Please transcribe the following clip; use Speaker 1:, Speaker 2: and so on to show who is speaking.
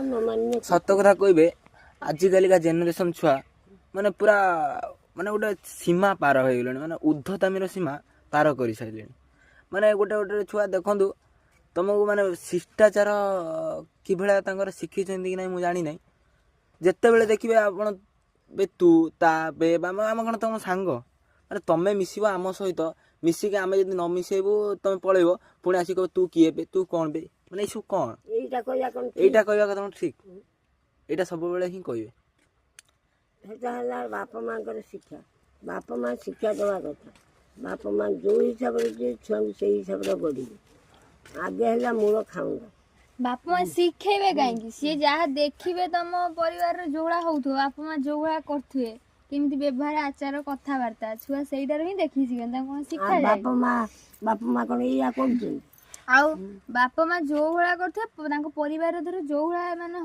Speaker 1: सत कथा कहबे आजिकालिका जेनेरेशन छुआ माने पूरा माने गोटे सीमा पार हो गले माने ऊर्ध्वतामीर सीमा पार कर सारे माने गोटे गोटे छुआ देखु तुमको माने शिष्टाचार कि भाया शिखी कि ना मुझे जानी ना जिते बड़े देखिए आप तू ता बे आम कौन तुम सांग माने तुम्हें मिसब आम सहित मिसिक आम जब न मिसेबू तुम पलैब पुणी आसिक तू किए बे तू कौन बे माने सब कौन यहीटा कहवा कथा ठीक यहाँ सब हिं कहे
Speaker 2: बापा माँ शिक्षा बापा माँ शिक्षा दवा कथा बापा माँ जो हिसाब से छुआ से हिसाब से गढ़ आगे है मूल खाऊंगा
Speaker 3: बापा माँ शिखेबे कहीं सी जहाँ देखिए तुम परिवार जो भाया हो बापा माँ जो भाया करे केमती व्यवहार आचार कथबार्ता छुआ से ही देखी कौन शिक्षा
Speaker 2: बापा माँ कौन या कर
Speaker 3: आउ बापा माँ जो भाया करते परिवार धर जो भाया माने